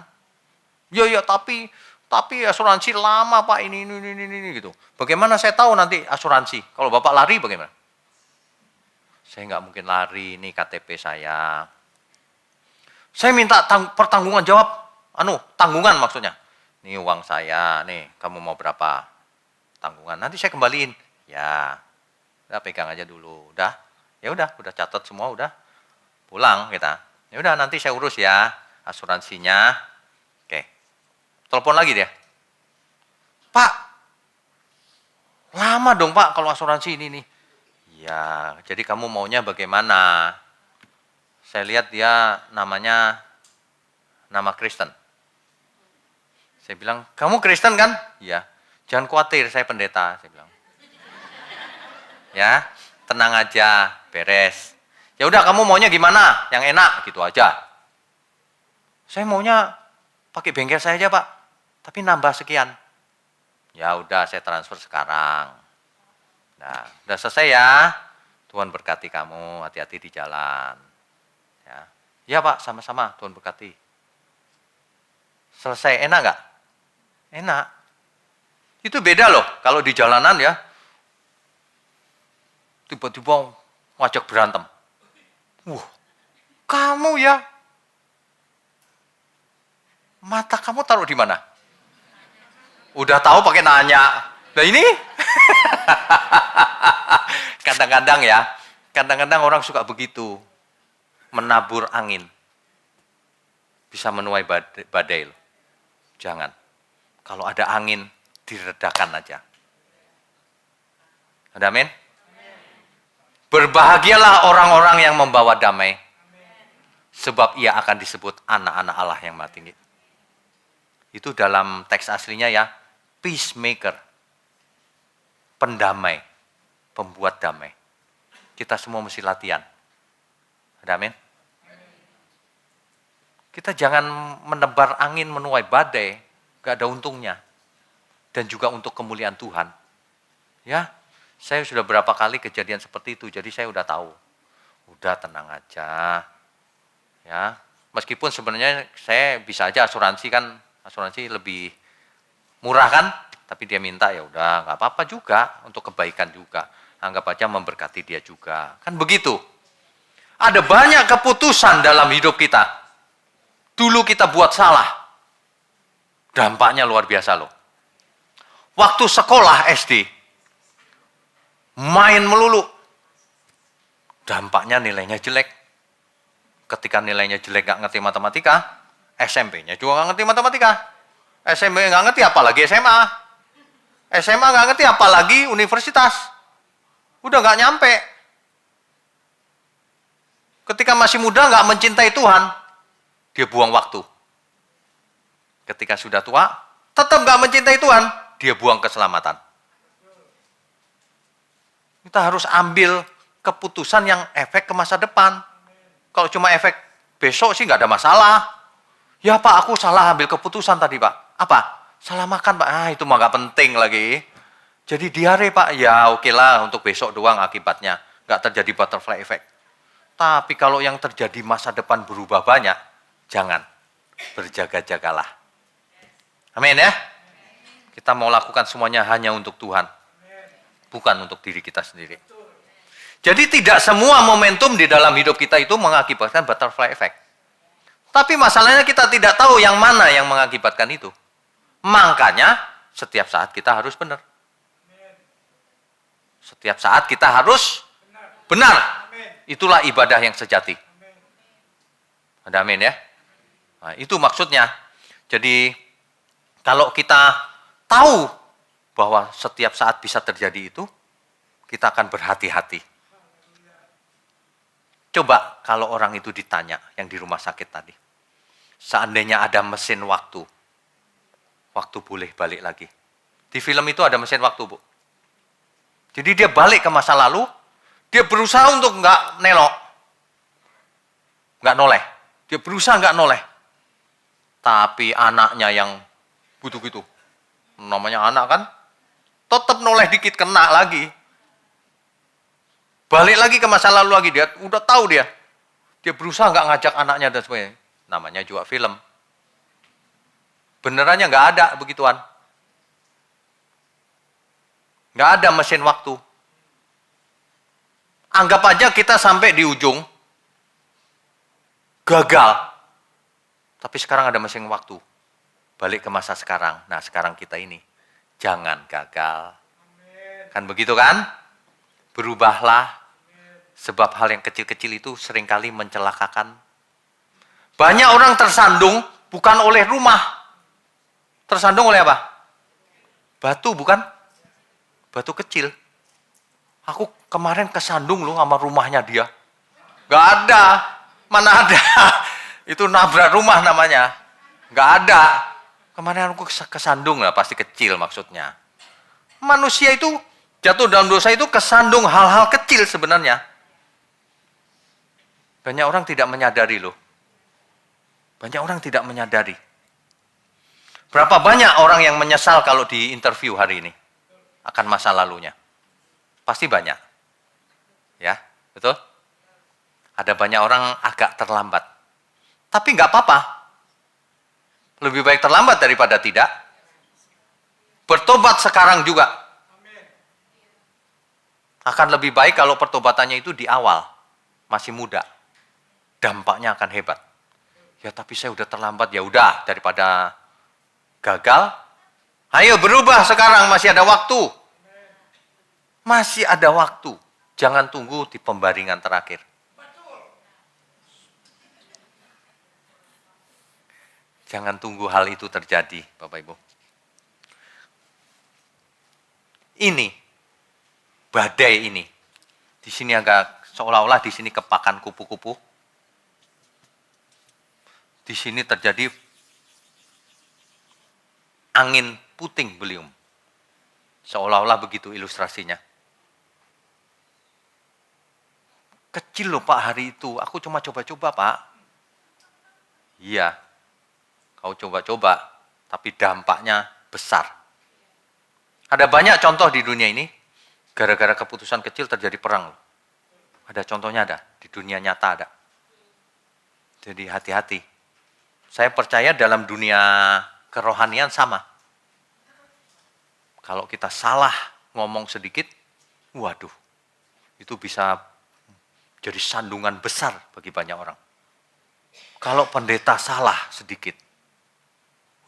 Ya tapi asuransi lama Pak ini gitu. Bagaimana saya tahu nanti asuransi? Kalau Bapak lari bagaimana? Saya nggak mungkin lari, ini KTP saya. Saya minta pertanggungan jawab, tanggungan maksudnya. Ini uang saya, nih kamu mau berapa? Tanggungan, nanti saya kembaliin. Ya, udah pegang aja dulu, udah catat semua, udah pulang kita. Ya udah nanti saya urus ya asuransinya. Oke, telepon lagi dia. Pak, lama dong Pak kalau asuransi ini nih. Ya, jadi kamu maunya bagaimana? Saya lihat dia namanya nama Kristen. Saya bilang, kamu Kristen kan? Iya. Jangan khawatir, saya pendeta. Saya bilang. Ya, tenang aja, beres. Ya udah, kamu maunya gimana? Yang enak, gitu aja. Saya maunya pakai bengkel saya aja Pak, tapi nambah sekian. Ya udah, saya transfer sekarang. Nah, udah selesai ya. Tuhan berkati kamu, hati-hati di jalan. Ya Pak, sama-sama, Tuhan berkati. Selesai, enak nggak? Enak. Itu beda loh, kalau di jalanan ya, tiba-tiba ngajak berantem. Kamu ya, mata kamu taruh di mana? Udah tahu pakai nanya. Nah ini, kadang-kadang orang suka begitu, menabur angin, bisa menuai badai loh. Jangan. Kalau ada angin, diredakan aja. Ada amin? Berbahagialah orang-orang yang membawa damai. Sebab ia akan disebut anak-anak Allah yang maha tinggi. Itu dalam teks aslinya ya, peacemaker. Pendamai. Pembuat damai. Kita semua mesti latihan. Ada amin? Kita jangan menebar angin menuai badai, gak ada untungnya. Dan juga untuk kemuliaan Tuhan. Ya, saya sudah berapa kali kejadian seperti itu, jadi saya udah tahu. Udah tenang aja. Ya, meskipun sebenarnya saya bisa aja asuransi lebih murah kan, tapi dia minta ya udah nggak apa-apa juga, untuk kebaikan juga. Anggap aja memberkati dia juga. Kan begitu. Ada banyak keputusan dalam hidup kita. Dulu kita buat salah. Dampaknya luar biasa loh. Waktu sekolah SD, main melulu. Dampaknya nilainya jelek. Ketika nilainya jelek gak ngerti matematika, SMP-nya juga gak ngerti matematika. SMP gak ngerti apalagi SMA. SMA gak ngerti apalagi universitas. Udah gak nyampe. Ketika masih muda gak mencintai Tuhan, dia buang waktu. Ketika sudah tua, tetap gak mencintai Tuhan, dia buang keselamatan. Kita harus ambil keputusan yang efek ke masa depan. Kalau cuma efek besok sih gak ada masalah. Ya Pak, aku salah ambil keputusan tadi Pak. Apa? Salah makan Pak. Itu mah gak penting lagi. Jadi diare Pak. Ya oke lah, untuk besok doang akibatnya. Gak terjadi butterfly effect. Tapi kalau yang terjadi masa depan berubah banyak, jangan. Berjaga-jagalah. Amin ya. Kita mau lakukan semuanya hanya untuk Tuhan. Bukan untuk diri kita sendiri. Jadi tidak semua momentum di dalam hidup kita itu mengakibatkan butterfly effect. Tapi masalahnya kita tidak tahu yang mana yang mengakibatkan itu. Makanya setiap saat kita harus benar. Setiap saat kita harus benar. Itulah ibadah yang sejati. Ada amin ya? Nah, itu maksudnya. Jadi kalau kita tahu bahwa setiap saat bisa terjadi itu, kita akan berhati-hati. Coba kalau orang itu ditanya, yang di rumah sakit tadi. Seandainya ada mesin waktu boleh balik lagi. Di film itu ada mesin waktu, Bu. Jadi dia balik ke masa lalu, dia berusaha untuk nggak noleh. Dia berusaha nggak noleh. Tapi anaknya yang butuh gitu, namanya anak kan, tetap noleh dikit kena lagi. Balik lagi ke masa lalu lagi, dia udah tahu dia berusaha nggak ngajak anaknya dan sebagainya. Namanya juga film. Benerannya nggak ada begituan. Nggak ada mesin waktu. Anggap aja kita sampai di ujung, gagal. Tapi sekarang ada mesin waktu. Balik ke masa sekarang. Nah sekarang kita ini, jangan gagal. Kan begitu kan? Berubahlah. Sebab hal yang kecil-kecil itu seringkali mencelakakan. Banyak orang tersandung bukan oleh rumah. Tersandung oleh apa? Batu bukan? Batu kecil. Aku kemarin kesandung loh sama rumahnya dia. Gak ada. Mana ada. Itu nabrak rumah namanya. Gak ada. Kemarin aku kesandung lah, pasti kecil maksudnya. Manusia itu jatuh dalam dosa itu kesandung hal-hal kecil sebenarnya. Banyak orang tidak menyadari loh. Banyak orang tidak menyadari. Berapa banyak orang yang menyesal kalau di interview hari ini akan masa lalunya? Pasti banyak. Ya, betul? Ada banyak orang agak terlambat. Tapi nggak apa-apa. Lebih baik terlambat daripada tidak. Bertobat sekarang juga. Akan lebih baik kalau pertobatannya itu di awal. Masih muda. Dampaknya akan hebat. Ya tapi saya udah terlambat, ya udah daripada gagal. Ayo berubah sekarang, masih ada waktu. Masih ada waktu. Jangan tunggu di pembaringan terakhir. Jangan tunggu hal itu terjadi, Bapak Ibu. Ini, badai ini. Di sini agak seolah-olah di sini kepakan kupu-kupu. Di sini terjadi angin puting beliung. Seolah-olah begitu ilustrasinya. Kecil loh Pak hari itu, aku cuma coba-coba Pak. Iya, kau coba-coba, tapi dampaknya besar. Ada banyak contoh di dunia ini, gara-gara keputusan kecil terjadi perang. Ada contohnya ada, di dunia nyata ada. Jadi hati-hati. Saya percaya dalam dunia kerohanian sama. Kalau kita salah ngomong sedikit, waduh, itu bisa jadi sandungan besar bagi banyak orang. Kalau pendeta salah sedikit,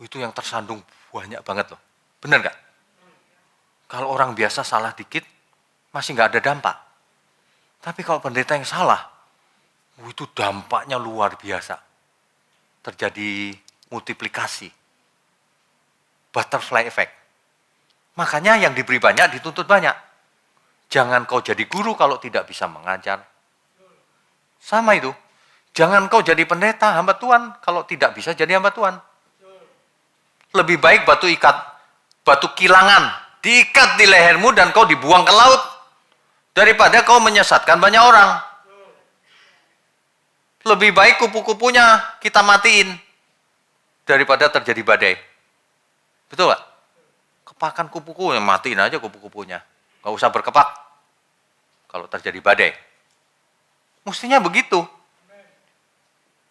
itu yang tersandung banyak banget loh. Benar nggak? Kalau orang biasa salah dikit, masih nggak ada dampak. Tapi kalau pendeta yang salah, itu dampaknya luar biasa. Terjadi multiplikasi. Butterfly effect. Makanya yang diberi banyak dituntut banyak. Jangan kau jadi guru kalau tidak bisa mengajar. Sama itu. Jangan kau jadi pendeta, hamba Tuhan, kalau tidak bisa jadi hamba Tuhan. Lebih baik batu kilangan, diikat di lehermu dan kau dibuang ke laut. Daripada kau menyesatkan banyak orang. Lebih baik kupu-kupunya kita matiin. Daripada terjadi badai. Betul gak? Kepakan kupu-kupu, matiin aja kupu-kupunya. Gak usah berkepak. Kalau terjadi badai. Mestinya begitu.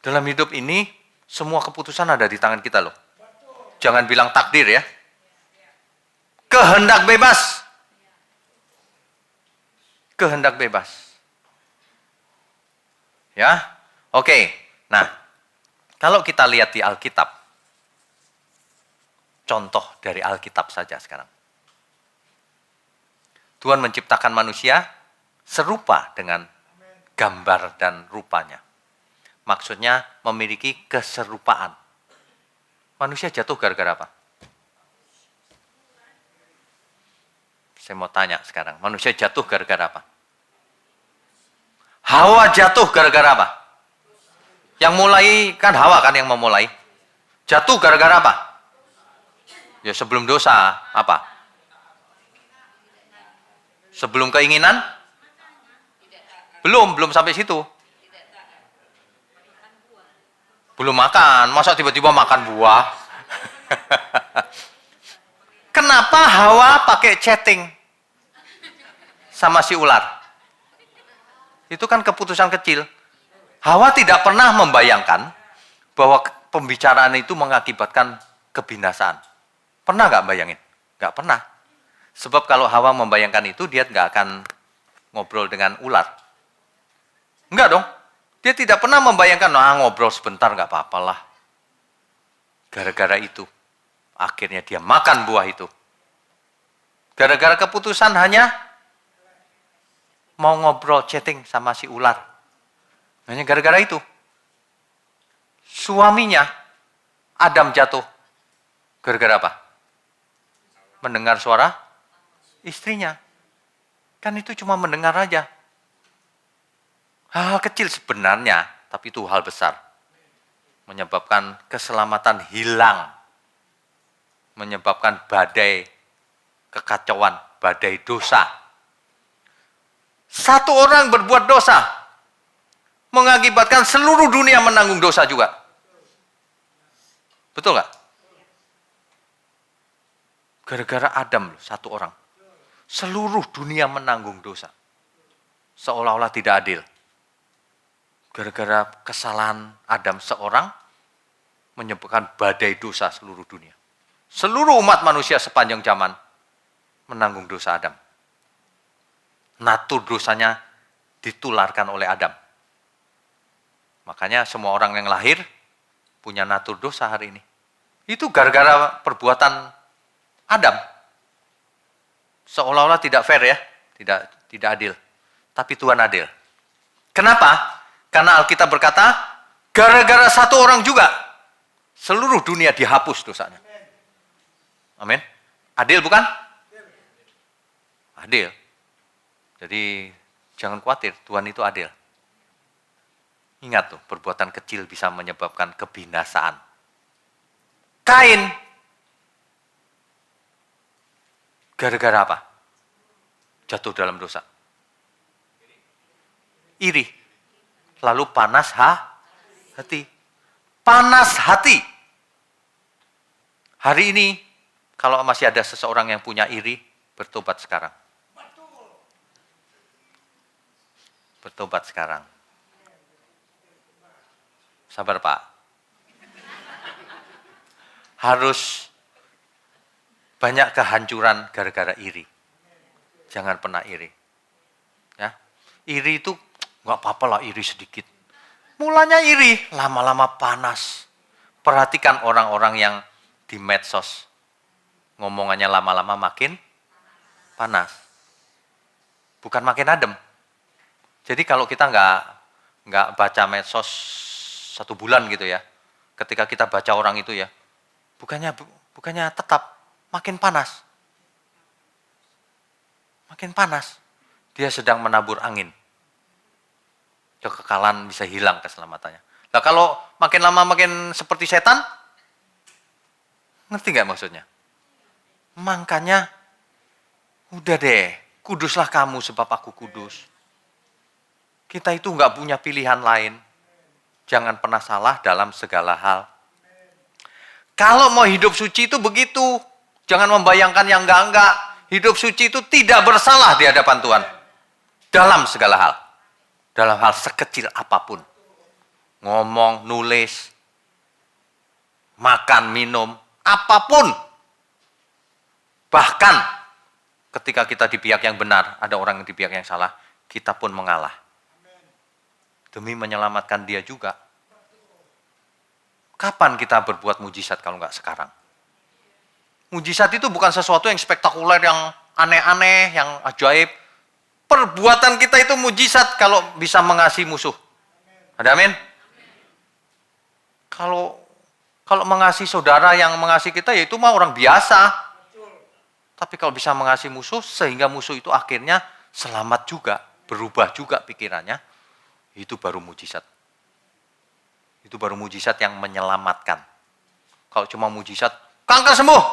Dalam hidup ini, semua keputusan ada di tangan kita loh. Jangan bilang takdir ya. Kehendak bebas. Kehendak bebas. Ya, oke. Nah, kalau kita lihat di Alkitab, contoh dari Alkitab saja sekarang. Tuhan menciptakan manusia serupa dengan gambar dan rupanya. Maksudnya memiliki keserupaan. Manusia jatuh gara-gara apa? Saya mau tanya sekarang, manusia jatuh gara-gara apa? Hawa jatuh gara-gara apa? Yang mulai kan Hawa kan yang memulai. Jatuh gara-gara apa? Ya sebelum dosa, apa? Sebelum keinginan? Belum sampai situ. Belum makan, masa tiba-tiba makan buah? Kenapa Hawa pakai chatting sama si ular? Itu kan keputusan kecil. Hawa tidak pernah membayangkan bahwa pembicaraan itu mengakibatkan kebinasaan. Pernah nggak bayangin? Nggak pernah. Sebab kalau Hawa membayangkan itu, dia nggak akan ngobrol dengan ular. Enggak dong. Dia tidak pernah membayangkan, ngobrol sebentar nggak apa-apalah. Gara-gara itu, akhirnya dia makan buah itu. Gara-gara keputusan hanya mau ngobrol chatting sama si ular. Hanya gara-gara itu. Suaminya, Adam jatuh. Gara-gara apa? Mendengar suara istrinya. Kan itu cuma mendengar aja. Hal kecil sebenarnya, tapi itu hal besar. Menyebabkan keselamatan hilang. Menyebabkan badai kekacauan, badai dosa. Satu orang berbuat dosa, mengakibatkan seluruh dunia menanggung dosa juga. Betul nggak? Gara-gara Adam, satu orang. Seluruh dunia menanggung dosa. Seolah-olah tidak adil. Gara-gara kesalahan Adam seorang, menyebabkan badai dosa seluruh dunia. Seluruh umat manusia sepanjang zaman menanggung dosa Adam. Natur dosanya ditularkan oleh Adam. Makanya semua orang yang lahir punya natur dosa hari ini. Itu gara-gara perbuatan Adam. Seolah-olah tidak fair ya, tidak adil. Tapi Tuhan adil. Kenapa? Karena Alkitab berkata, gara-gara satu orang juga, seluruh dunia dihapus dosanya. Amin. Adil bukan? Adil. Jadi jangan khawatir, Tuhan itu adil. Ingat tuh, perbuatan kecil bisa menyebabkan kebinasaan. Kain. Gara-gara apa? Jatuh dalam dosa. Iri. Lalu panas hati. panas hati. Hari ini, kalau masih ada seseorang yang punya iri, bertobat sekarang. Bertobat sekarang. Sabar Pak. Harus banyak kehancuran gara-gara iri. Jangan pernah iri. Ya, iri itu nggak apa-apa lah, iri sedikit. Mulanya iri, lama-lama panas. Perhatikan orang-orang yang di medsos. Ngomongannya lama-lama makin panas. Bukan makin adem. Jadi kalau kita nggak baca medsos 1 bulan gitu ya, ketika kita baca orang itu ya, bukannya tetap makin panas. Makin panas. Dia sedang menabur angin. Kekekalan bisa hilang keselamatannya. Nah kalau makin lama makin seperti setan, ngerti nggak maksudnya? Makanya, udah deh, kuduslah kamu sebab aku kudus. Kita itu nggak punya pilihan lain. Jangan pernah salah dalam segala hal. Kalau mau hidup suci itu begitu. Jangan membayangkan yang enggak-enggak. Hidup suci itu tidak bersalah di hadapan Tuhan. Dalam segala hal. Dalam hal sekecil apapun. Ngomong, nulis, makan, minum, apapun. Bahkan ketika kita di pihak yang benar, ada orang yang di pihak yang salah, kita pun mengalah. Demi menyelamatkan dia juga. Kapan kita berbuat mujizat kalau enggak sekarang? Mujizat itu bukan sesuatu yang spektakuler, yang aneh-aneh, yang ajaib. Perbuatan kita itu mujizat kalau bisa mengasihi musuh. Ada amin? Kalau mengasihi saudara yang mengasihi kita, ya itu mah orang biasa. Tapi kalau bisa mengasihi musuh, sehingga musuh itu akhirnya selamat juga, berubah juga pikirannya, itu baru mujizat. Itu baru mujizat yang menyelamatkan. Kalau cuma mujizat, kanker sembuh,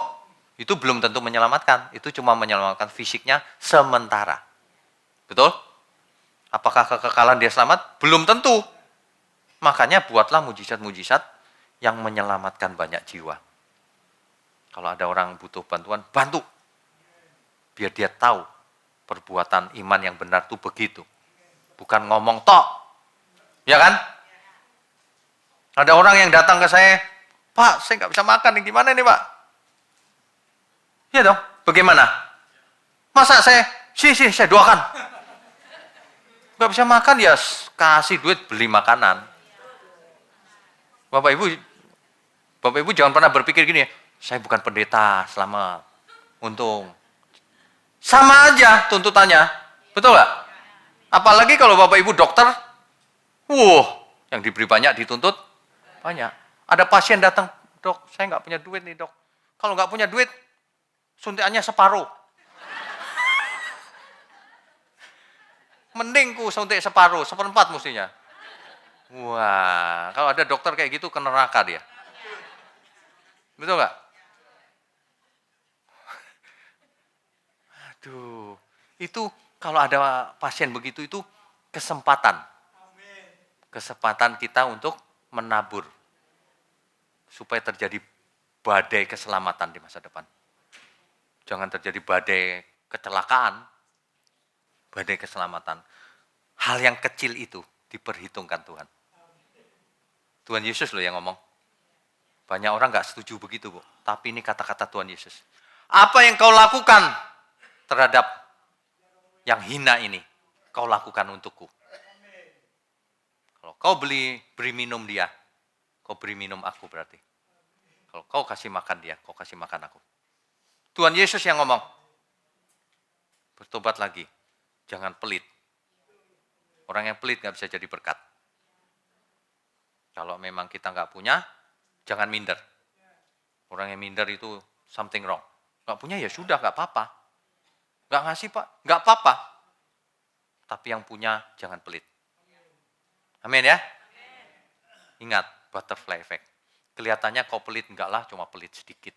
itu belum tentu menyelamatkan. Itu cuma menyelamatkan fisiknya sementara. Betul? Apakah kekekalan dia selamat? Belum tentu. Makanya buatlah mujizat-mujizat yang menyelamatkan banyak jiwa. Kalau ada orang butuh bantuan, bantu. Biar dia tahu perbuatan iman yang benar itu begitu. Bukan ngomong tok. Ya kan? Ada orang yang datang ke saya, Pak, saya nggak bisa makan, gimana nih Pak? Iya dong, bagaimana? Masa saya doakan. Nggak bisa makan, ya kasih duit beli makanan. Bapak Ibu jangan pernah berpikir gini, saya bukan pendeta, selamat, untung. Sama aja tuntutannya, betul nggak? Apalagi kalau Bapak Ibu dokter, yang diberi banyak dituntut banyak. Ada pasien datang, dok, saya nggak punya duit nih dok. Kalau nggak punya duit, suntikannya separuh. Mending ku suntik separuh, 1/4 mestinya. Wah, kalau ada dokter kayak gitu ke neraka dia. Betul nggak? Aduh, itu kalau ada pasien begitu itu kesempatan. Kesempatan kita untuk menabur. Supaya terjadi badai keselamatan di masa depan. Jangan terjadi badai kecelakaan, badai keselamatan. Hal yang kecil itu diperhitungkan Tuhan. Tuhan Yesus loh yang ngomong. Banyak orang nggak setuju begitu, Bu. Tapi ini kata-kata Tuhan Yesus. Apa yang kau lakukan terhadap yang hina ini, kau lakukan untukku. Kalau kau beri minum dia, kau beri minum aku berarti. Kalau kau kasih makan dia, kau kasih makan aku. Tuhan Yesus yang ngomong. Bertobat lagi. Jangan pelit. Orang yang pelit nggak bisa jadi berkat. Kalau memang kita nggak punya, jangan minder. Orang yang minder itu something wrong. Nggak punya ya sudah, nggak apa-apa. Nggak ngasih Pak, nggak apa-apa. Tapi yang punya jangan pelit. Amin ya? Ingat, butterfly effect. Kelihatannya kau pelit, enggak lah, cuma pelit sedikit.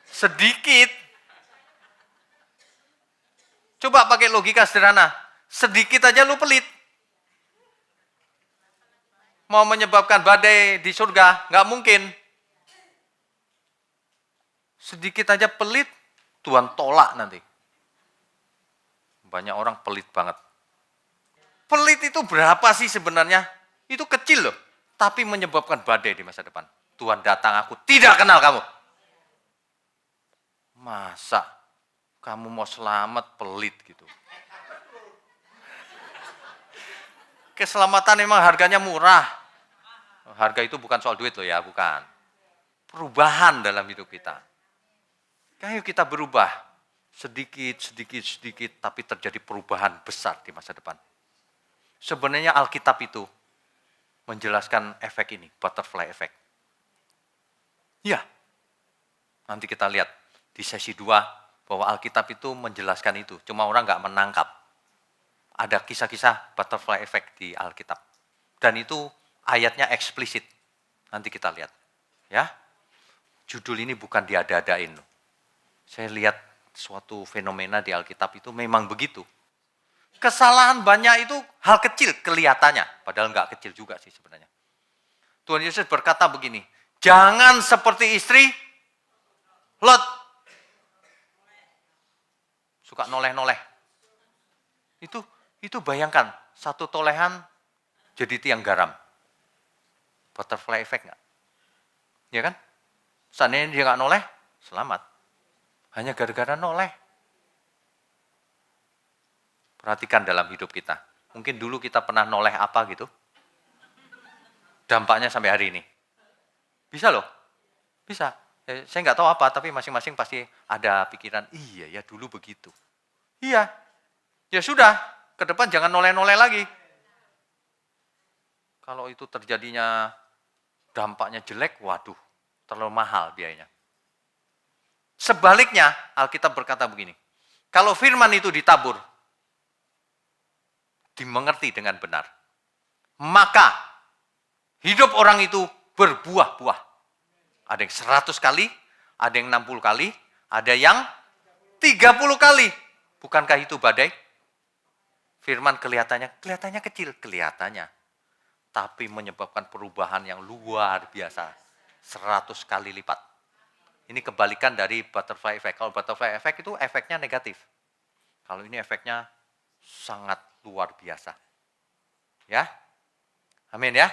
Sedikit. Coba pakai logika sederhana. Sedikit aja lu pelit. mau menyebabkan badai di surga, nggak mungkin. Sedikit aja pelit, Tuhan tolak nanti. Banyak orang pelit banget. Pelit itu berapa sih sebenarnya? Itu kecil loh, tapi menyebabkan badai di masa depan. Tuhan datang, aku tidak kenal kamu. Masa kamu mau selamat pelit gitu? Keselamatan memang harganya murah. Harga itu bukan soal duit loh ya, bukan. Perubahan dalam hidup kita. Ayo kita berubah. Sedikit, tapi terjadi perubahan besar di masa depan. Sebenarnya Alkitab itu menjelaskan efek ini, butterfly effect. Ya, nanti kita lihat di sesi 2 bahwa Alkitab itu menjelaskan itu. Cuma orang nggak menangkap. Ada kisah-kisah butterfly effect di Alkitab. Dan itu ayatnya eksplisit. Nanti kita lihat. Ya, judul ini bukan diada-adain. Saya lihat suatu fenomena di Alkitab itu memang begitu. Kesalahan banyak itu hal kecil kelihatannya. Padahal nggak kecil juga sih sebenarnya. Tuhan Yesus berkata begini, jangan seperti istri Lot. Suka noleh-noleh. Itu bayangkan, satu tolehan jadi tiang garam. Butterfly effect nggak? Ya kan? Seandainya dia nggak noleh, selamat. Hanya gara-gara noleh. Perhatikan dalam hidup kita. Mungkin dulu kita pernah noleh apa gitu. Dampaknya sampai hari ini. Bisa loh. Bisa. Saya nggak tahu apa, tapi masing-masing pasti ada pikiran, iya ya dulu begitu. Iya. Ya sudah, ke depan jangan noleh-noleh lagi. Kalau itu terjadinya dampaknya jelek, waduh, terlalu mahal biayanya. Sebaliknya, Alkitab berkata begini, kalau firman itu ditabur, dimengerti dengan benar, maka hidup orang itu berbuah-buah. Ada yang 100 kali, ada yang 60 kali, ada yang 30 kali. Bukankah itu badai? Firman kelihatannya kecil, kelihatannya. Tapi menyebabkan perubahan yang luar biasa. 100 kali lipat. Ini kebalikan dari butterfly effect. Kalau butterfly effect itu efeknya negatif. Kalau ini efeknya sangat luar biasa. Ya. Amin ya.